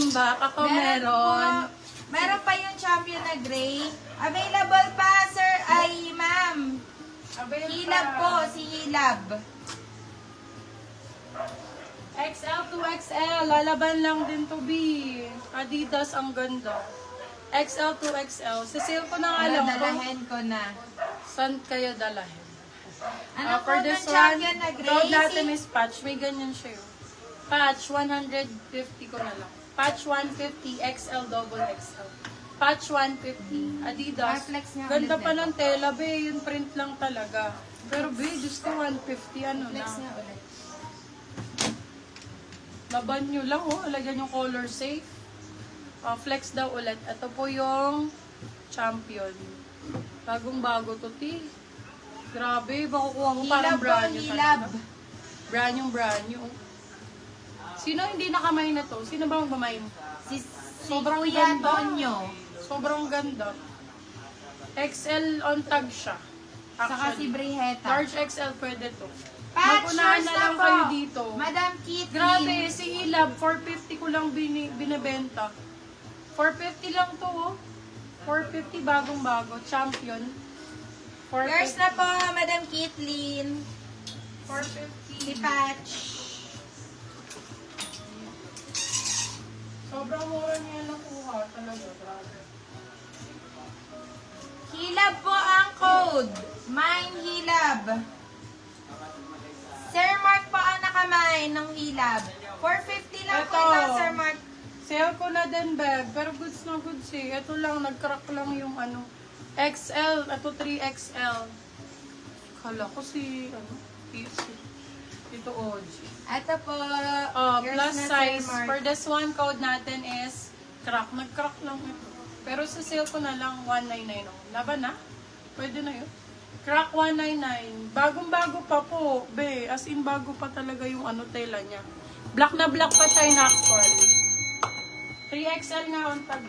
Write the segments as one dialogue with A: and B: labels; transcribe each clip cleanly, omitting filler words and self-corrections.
A: welcome back. Ako meron.
B: Meron pa yung champion na gray. Available pa, sir, ay ma'am. Hilab po, si Hilab.
A: XL to XL. Lalaban lang din to, B. Adidas, ang ganda. XL to XL. Sisale ko na nga lang to.
B: Dalahin ko na.
A: Saan kayo dalahin?
B: Ano
A: For
B: po
A: this
B: ng champion na gray?
A: code natin is patch. May ganyan siya yun. Patch, 150 ko na lang. Patch 150, XL, double XL. Patch 150, Adidas.
B: Flex nga
A: Ganda
B: ulit
A: pa
B: nito.
A: ng tela, be. Yung print lang talaga. Pero, be, Diyos ko, 150, ano
B: Flex
A: na.
B: nga ulit.
A: Laban nyo lang, oh. Lagyan yung color safe. Flex daw ulit. Ito po yung champion. Bagong-bago to, ti. Grabe, makukuha mo parang
B: Hilab po,
A: brand new
B: hilab.
A: talaga. Brand new. Sino hindi nakamay na to? Sino ba magmamain?
B: Si
A: Sobrang
B: Kuya
A: ganda.
B: Tonyo.
A: Sobrang ganda. XL on tag siya.
B: Saka si Briheta.
A: Large XL pwede to.
B: Patch,
A: Mag-unahan
B: yours
A: na
B: na
A: lang
B: po.
A: kayo dito.
B: Madam Kitty.
A: Grabe, si Hilab, 450 ko lang binibenta. 450 lang to, oh. 450 bagong-bago. Champion. 450.
B: Yours na po, Madam Kitlin.
A: 450.
B: Si Patch.
A: Sobrang mura niya nakuha talaga. Grabe.
B: Hilab po ang code. Mine Hilab. Sir Mark po ang nakamay ng Hilab. 450 lang po
A: Ito.
B: ito, Sir Mark.
A: Sale ko na din, bag. Pero goods na goods eh. Ito lang, nag-crack lang yung ano. XL. Ito 3XL. Kala ko si, ano, ito OG.
B: Ito po. yours
A: Plus
B: na, Sir
A: size.
B: Mark.
A: For this one, code natin is crack. Nag-crack lang ito. Pero sa sale ko na lang, 199. Oh. Laban na? Pwede na yun. Crack 199. Bagong-bago pa po. Be, as in bago pa talaga yung ano tela niya. Black na black pa China actual. 3XL nga on tag.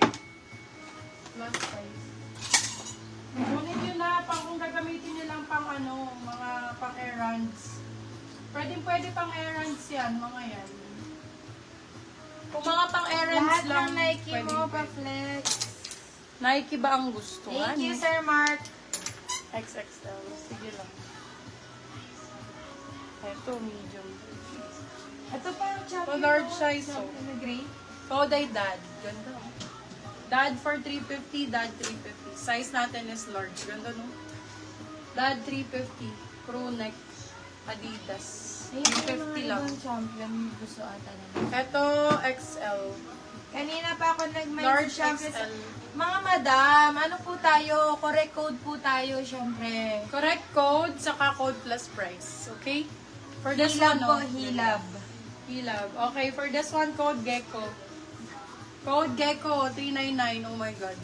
A: Plus size. Kunin nyo na pang kung gagamitin nyo lang pang ano, mga pang errands. Pwede pang errands yan, mga yan. Kung mga pang errands
B: Lahat
A: lang,
B: ng Nike
A: pwede.
B: mo, pa-flex.
A: Nike ba ang gusto?
B: Thank you,
A: Ano?
B: Sir Mark.
A: XXL. Sige lang. Ito, medium.
B: Ito pa ang champion.
A: large
B: mo,
A: size,
B: champion na gray.
A: Koday Dad. Ganda. Dad for 350, Dad 350. Size natin is large. Ganda, no? Dad 350. Crew neck. Adidas. 350 lang.
B: Ibang champion gusto ata na.
A: Ito, XL.
B: Kanina pa ako nag-mind
A: Large
B: sa champion.
A: XL.
B: Mga madam, ano po tayo? Correct code po tayo, syempre.
A: Correct code, saka code plus price. Okay? For this
B: Hilab
A: one,
B: po,
A: no?
B: hilab.
A: Hilab. Okay, for this one, code Gecko. Code Gecko, 399. Oh my God.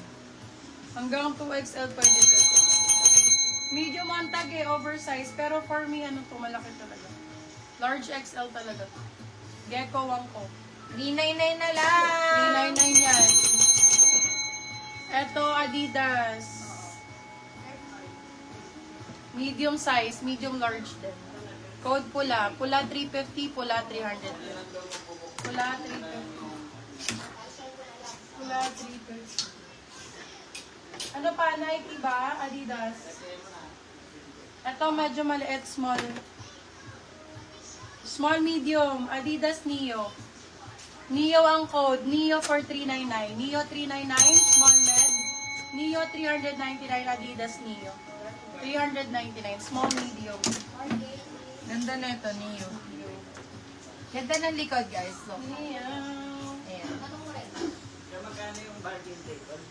A: Hanggang 2XL pwede to. Medium on tag eh, oversize. Pero for me, ano to, malaki talaga. Large XL talaga to. Gecko 1 ko.
B: 399 na lang.
A: 399 yan. Eto, Adidas. Medium size, medium large din. Code pula. Pula 350, pula 300. Pula 350. Pula 350. Ano pa? Nike ba? Adidas. Ito medyo maliit, small. Small, medium. Adidas Neo. Neo ang code. Neo for 399. Neo 399, small med. Neo 399, Adidas Neo. 399, small, medium.
B: Ganda na ito, Neo. Ganda ng likod, guys. So,
A: Neo.
B: ayan.
C: Magkano yung bargain table?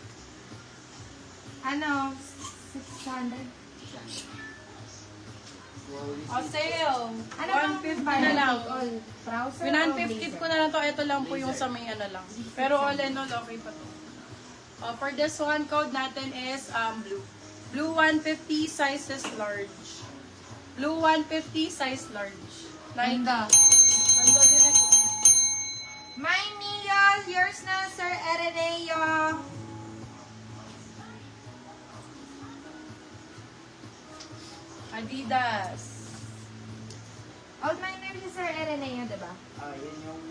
B: Ano? 600?
A: O, sale.
B: Ano bang
A: 150 na lang.
B: Trouser o
A: Pinan-50
B: blazer?
A: ko na lang to. Ito lang po yung sa may ano lang. Pero all in all, okay pa to. For this one, code natin is blue. Blue 150, size is large. Blue 150, size large.
B: Ganda.
A: Ganda din ito.
B: My Neo, yours na, Sir Ereneo.
A: Adidas.
B: Old miner si Sir Ereneo, diba?
C: Yan yung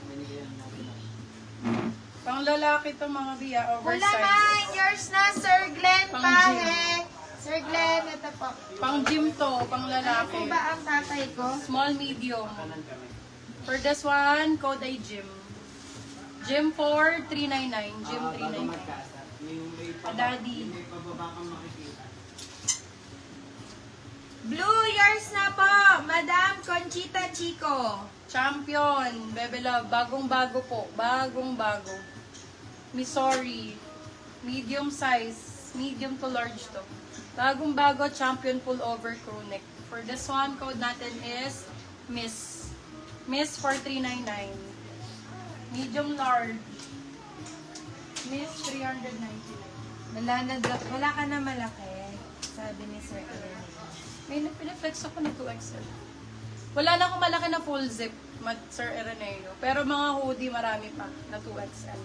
C: binigyan natin.
A: Pang lalaki to mga biya,
B: Wala
A: oversized.
B: mine. Yours na, Sir Glenn
A: Pang
B: Pahe. Sir Glenn, ito po.
A: Pang gym to, pang
B: Ano po
A: lalaki.
B: ba ang tatay ko?
A: Small, medium.
C: Kanan kami.
A: For this one, code ay gym. Gym 4, 399. Gym
C: Bago
A: 399.
C: magkasa. May
A: Daddy.
C: May pababa kang makikita.
B: Blue, yours na po. Madam Conchita Chico.
A: Champion, Bebe Love, bagong-bago po. Bagong-bago. Missouri. Medium size. Medium to large to. Bagong-bago, champion pullover crew neck. For this one, code natin is Miss. Miss 4399. Medium large. Miss 399.
B: Wala ka na malaki. Sabi ni Sir Ellen.
A: May pinaflex ako na 2XL. Wala na akong malaki na full zip, Sir Ireneo. Pero mga hoodie, marami pa na 2XL.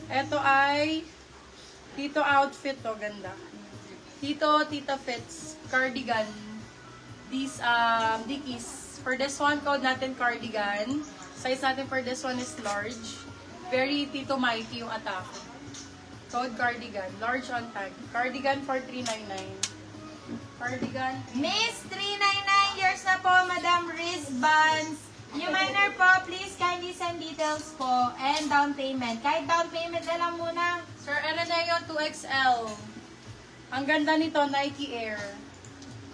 A: Ito ay Tito outfit to, ganda. Tita fits, cardigan. These, dickies. For this one, code natin cardigan. Size natin for this one is large. Very Tito Mikey yung atake. Code cardigan. Large on tag. Cardigan for 399. Cardigan.
B: Miss 399, yours na po, Madam Riz Buns. Yung minor po, please kindly send details po and down payment. Kahit down payment na lang muna.
A: Sir Ereneo 2XL. Ang ganda nito, Nike Air.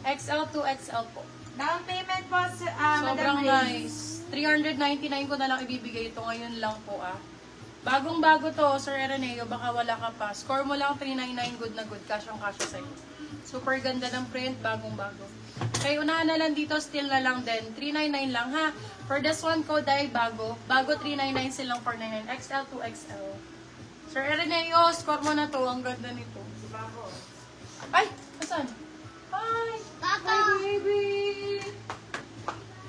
A: XL to XL po.
B: Down payment po,
A: Sobrang
B: Madam Riz.
A: nice. 399 ko na lang ibibigay ito. Ngayon lang po Bagong-bago to, Sir Ereneo. Baka wala ka pa. Score mo lang 399, good na good. Cash ang cash sa'yo. Super ganda ng print, bagong-bago. Kaya unahan na lang dito, still na lang din. 399 lang ha. For this one code ay bago. Bago 399 silang 499. XL to XL. Sir Ereneo, score mo na to. Ang ganda nito. Ay! Asan? Hi! My baby!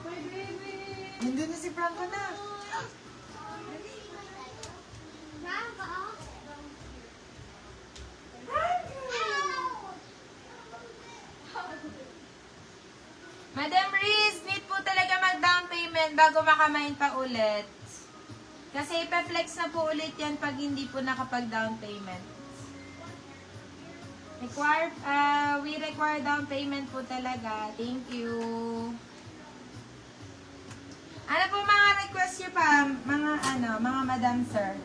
A: My baby!
B: Nandun na si Franco na. Madam Riz, need po talaga mag-down payment bago makamain pa ulit. Kasi ipa-flex na po ulit yan pag hindi po nakapag-down payment. We require down payment po talaga. Thank you. Ano po mga request niyo pa, mga madam sir?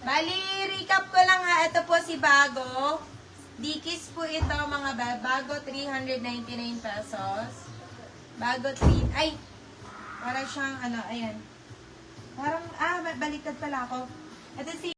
B: Bali, recap ko lang ha. Ito po si Bago. Dickies po ito mga bago, 399 pesos. Bago 3, ay, parang siyang ayan. Parang, baliktad pala ako. Ito si